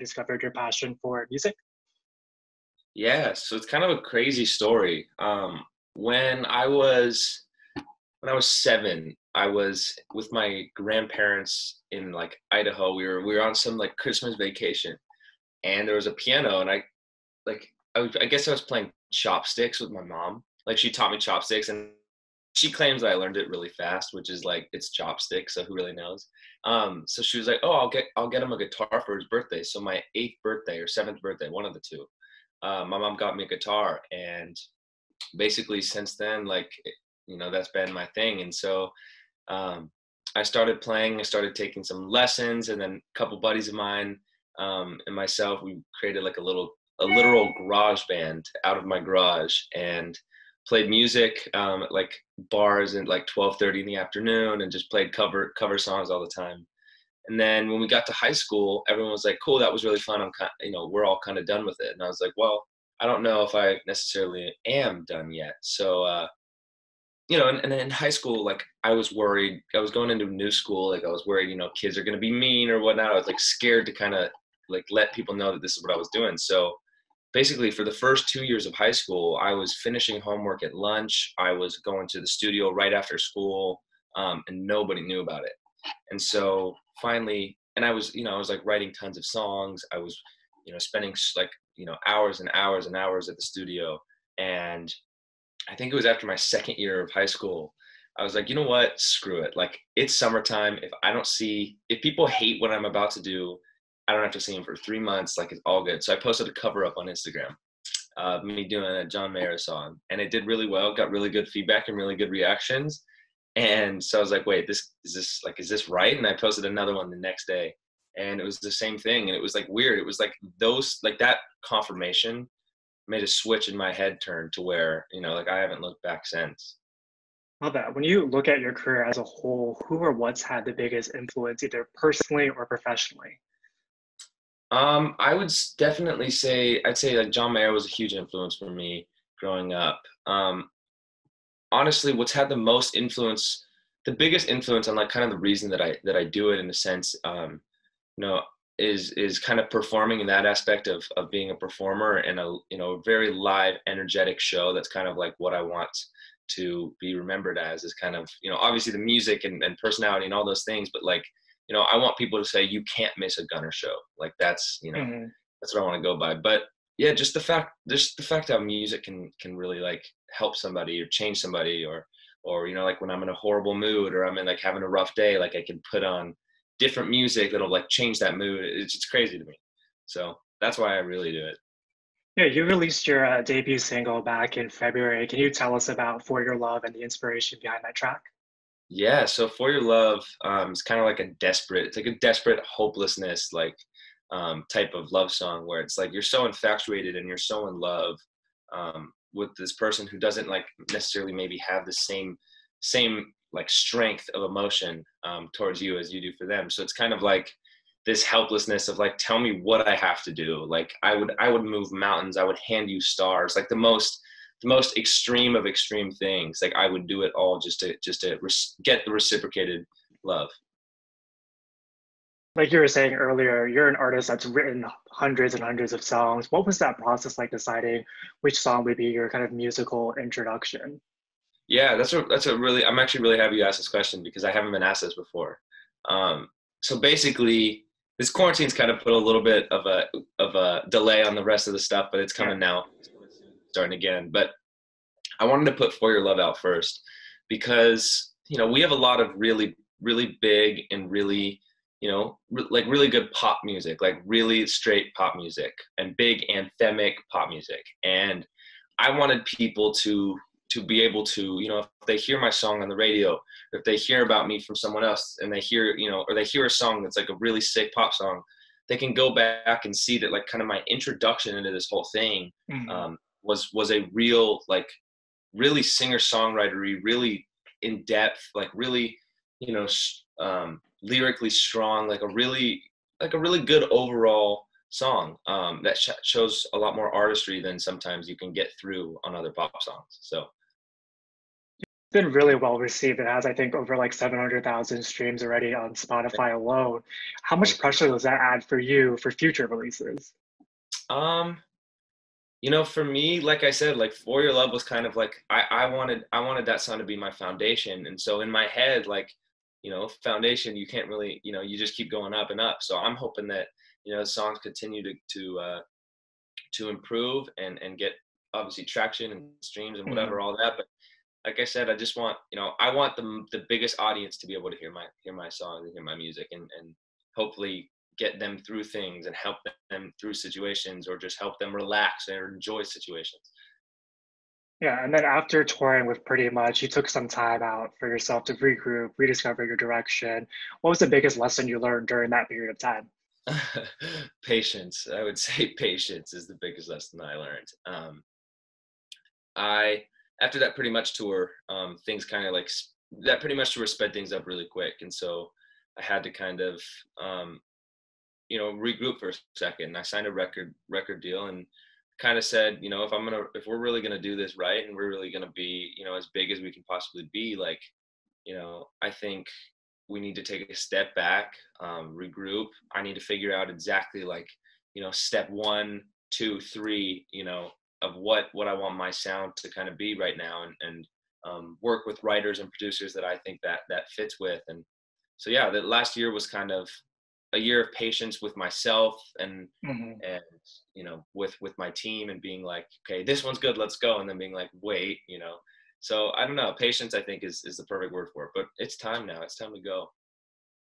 discovered your passion for music? Yeah, so it's kind of a crazy story. When I was when I was 7, I was with my grandparents in like Idaho. We were on some like Christmas vacation, and there was a piano, and I guess I was playing chopsticks with my mom. Like she taught me chopsticks, and she claims that I learned it really fast, which is like it's chopsticks, so who really knows? So she was like, "Oh, I'll get him a guitar for his birthday." So my 8th birthday or 7th birthday, one of the two, my mom got me a guitar, and basically since then, like that's been my thing. And so um, I started playing. I started taking some lessons, and then a couple buddies of mine and myself, we created like a literal garage band out of my garage, and played music at like bars at like 12:30 in the afternoon, and just played cover songs all the time. And then when we got to high school, everyone was like, "Cool, that was really fun. We're all kind of done with it." And I was like, "Well, I don't know if I necessarily am done yet." So, and in high school, like I was worried. I was going into a new school. Like I was worried, kids are going to be mean or whatnot. I was like scared to kind of like let people know that this is what I was doing. So basically for the first 2 years of high school, I was finishing homework at lunch. I was going to the studio right after school, and nobody knew about it. And so finally, and I was like writing tons of songs. I was, spending like, hours and hours and hours at the studio. And I think it was after my second year of high school, I was like, you know what? Screw it. Like it's summertime. If people hate what I'm about to do, I don't have to see them for 3 months. Like it's all good. So I posted a cover up on Instagram of me doing a John Mayer song, and it did really well. Got really good feedback and really good reactions. And so I was like, wait, is this right? And I posted another one the next day, and it was the same thing. And it was like weird. It was like that confirmation made a switch in my head turn to where, like I haven't looked back since. Love that. When you look at your career as a whole, who or what's had the biggest influence, either personally or professionally? I would definitely I'd say like John Mayer was a huge influence for me growing up. Honestly, what's had the biggest influence on like kind of the reason that I do it in a sense, you know, is kind of performing in that aspect of being a performer in a very live, energetic show. That's kind of like what I want to be remembered as, is kind of, obviously the music and personality and all those things, but like, I want people to say you can't miss a Gunnar show. Like Mhm. that's what I want to go by. But yeah, just the fact how music can really like help somebody or change somebody, or like when I'm in a horrible mood or I'm in like having a rough day, like I can put on different music that'll like change that mood. It's just crazy to me. So that's why I really do it. Yeah, you released your debut single back in February. Can you tell us about For Your Love and the inspiration behind that track? Yeah, so For Your Love, it's kind of like it's like a desperate hopelessness, like type of love song where it's like you're so infatuated and you're so in love with this person who doesn't like necessarily maybe have the same like strength of emotion towards you as you do for them. So it's kind of like this helplessness of like, tell me what I have to do. Like I would move mountains, I would hand you stars, like the most extreme of extreme things. Like I would do it all just to get the reciprocated love. Like you were saying earlier, you're an artist that's written hundreds and hundreds of songs. What was that process like deciding which song would be your kind of musical introduction? Yeah, that's a really, I'm actually really happy you asked this question because I haven't been asked this before. So basically, this quarantine's kind of put a little bit of a delay on the rest of the stuff, but it's Yeah. coming now, starting again. But I wanted to put For Your Love out first because, we have a lot of really, really big and really, like really good pop music, like really straight pop music and big anthemic pop music. And I wanted people to be able to, if they hear my song on the radio, if they hear about me from someone else and they hear, or they hear a song that's like a really sick pop song, they can go back and see that like kind of my introduction into this whole thing Mhm. was a real like really singer-songwritery, really in depth, like really, lyrically strong, like a really good overall song that shows a lot more artistry than sometimes you can get through on other pop songs. So been really well received. It has, I think, over like 700,000 streams already on Spotify alone. How much Okay. pressure does that add for you for future releases? Um, for me, like I said, like For Your Love was kind of like I wanted that song to be my foundation. And so in my head, like, foundation, you can't really, you just keep going up and up. So I'm hoping that, songs continue to improve and get obviously traction and streams and Mhm. whatever, all that. But like I said, I just want, I want the biggest audience to be able to hear my songs and hear my music and hopefully get them through things and help them through situations or just help them relax or enjoy situations. Yeah, and then after touring with Pretty Much, you took some time out for yourself to regroup, rediscover your direction. What was the biggest lesson you learned during that period of time? Patience. I would say patience is the biggest lesson I learned. I After that Pretty Much tour, things kind of like that Pretty Much tour sped things up really quick, and so I had to kind of um, regroup for a second. I signed a record deal and kind of said, if we're really gonna do this right and we're really gonna be, as big as we can possibly be, like, I think we need to take a step back, regroup. I need to figure out exactly like, step one, two, three, of what I want my sound to kind of be right now, and work with writers and producers that I think that fits with. And so yeah, the last year was kind of a year of patience with myself Mhm. and with my team and being like, okay, this one's good, let's go, and then being like, wait, so I don't know, patience I think is the perfect word for it, but it's time now, it's time to go.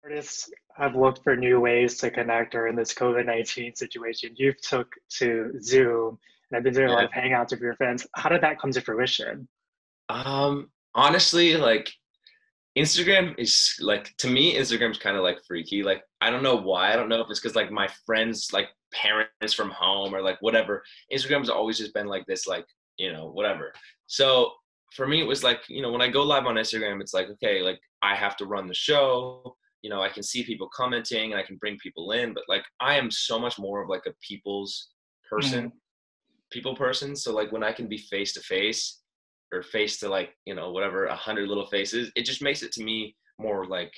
Artists have looked for new ways to connect during this COVID-19 situation. You've took to Zoom and have been doing a lot Yeah. of hangouts with your friends. How did that come to fruition? Honestly, like Instagram is like, to me, Instagram's kind of like freaky. Like, I don't know why. I don't know if it's because like my friends, like parents from home or like whatever. Instagram's always just been like this, like, whatever. So for me, it was like, when I go live on Instagram, it's like, okay, like I have to run the show. I can see people commenting and I can bring people in, but like I am so much more of like a person, Mhm. people person. So like when I can be face to face or face to like, whatever, 100 little faces, it just makes it to me more like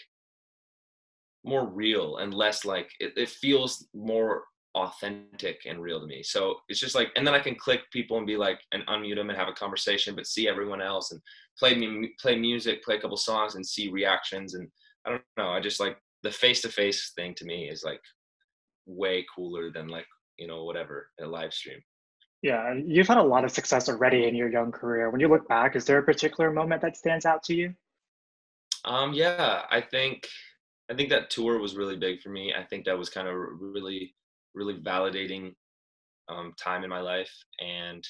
more real and less like it feels more authentic and real to me. So it's just like, and then I can click people and be like, and unmute them and have a conversation, but see everyone else and play music, play a couple songs and see reactions. And I don't know, I just like the face to face thing to me is like way cooler than like, whatever, a live stream. Yeah, and you've had a lot of success already in your young career. When you look back, is there a particular moment that stands out to you? Yeah, I think that tour was really big for me. I think that was kind of really, really validating time in my life. And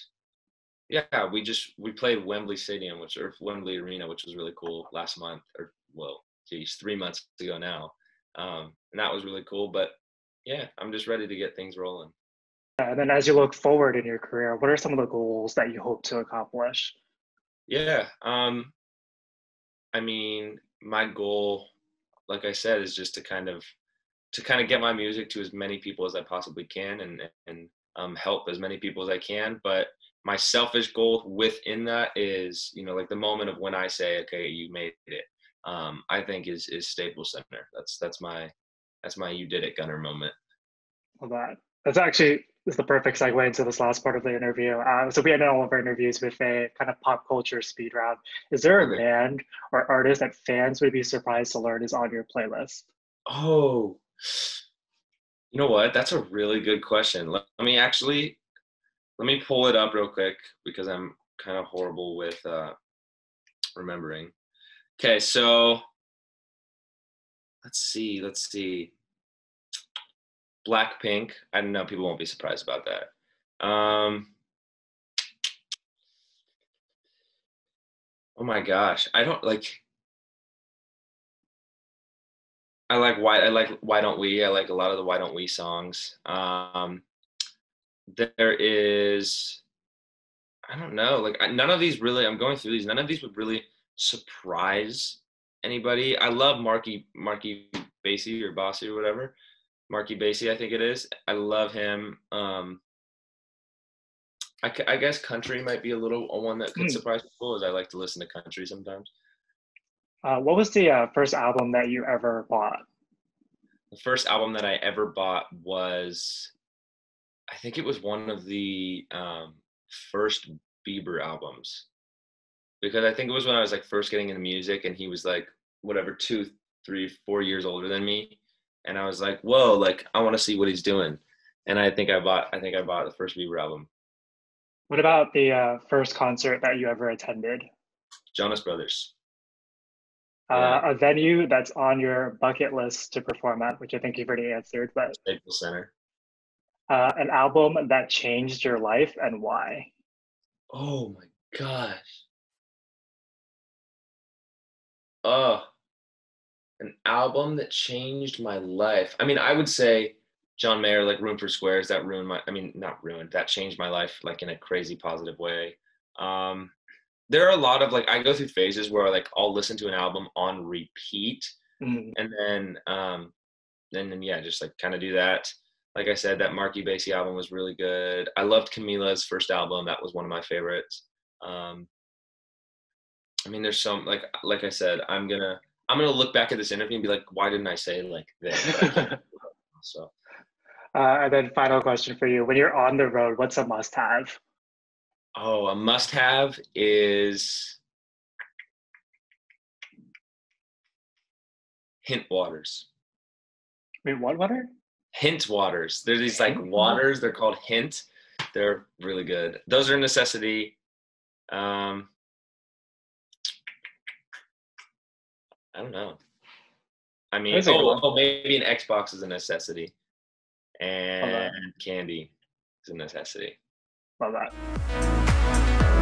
yeah, we played Wembley Stadium, or Wembley Arena, which was really cool last month, or well, geez, 3 months ago now. And that was really cool. But yeah, I'm just ready to get things rolling. And then as you look forward in your career, what are some of the goals that you hope to accomplish? Yeah, I mean, my goal, like I said, is just to kind of get my music to as many people as I possibly can and help as many people as I can. But my selfish goal within that is, like the moment of when I say, okay, you made it, I think is Staples Center. That's my you did it, Gunner moment. Well, that's actually is the perfect segue into this last part of the interview. So we end all of our interviews with a kind of pop culture speed round. Is there a Okay. band or artist that fans would be surprised to learn is on your playlist? Oh, you know what? That's a really good question. Let me pull it up real quick because I'm kind of horrible with remembering. Okay, so let's see. Blackpink. I don't know. People won't be surprised about that. Oh my gosh, I don't like. I like Why Don't We. I like a lot of the Why Don't We songs. There is. I don't know. Like none of these really. I'm going through these. None of these would really surprise anybody. I love Marky Basie or Bossy or whatever. Marky Basie, I think it is. I love him. I guess country might be a one that could Mm. surprise people, as I like to listen to country sometimes. What was the first album that you ever bought? The first album that I ever bought was, I think it was one of the first Bieber albums, because I think it was when I was like first getting into music, and he was like whatever 2, 3, 4 years older than me, and I was like, whoa, like I want to see what he's doing, and I think I bought the first Bieber album. What about the first concert that you ever attended? Jonas Brothers. Yeah, A venue that's on your bucket list to perform at, which I think you've already answered, but Staples Center. an album that changed your life and why? Oh my gosh. Oh, an album that changed my life. I mean, I would say John Mayer, like Room for Squares, that ruined my, I mean, not ruined, that changed my life like in a crazy positive way. Um, there are a lot of like, I go through phases where like I'll listen to an album on repeat, Mm. and then yeah, just like kind of do that. Like I said, that Marky Basie album was really good. I loved Camila's first album. That was one of my favorites. Um, I mean, there's some like I said, I'm gonna look back at this interview and be like, why didn't I say like this? But I can't. So, And then final question for you. When you're on the road, what's a must-have? oh, a must-have is Hint waters. Wait, what water? Hint waters. There's these like Hint water? waters. They're called Hint. They're really good. Those are a necessity. Um, I don't know. I mean, That's a good one. maybe an Xbox is a necessity, Love that. and candy is a necessity. Love that.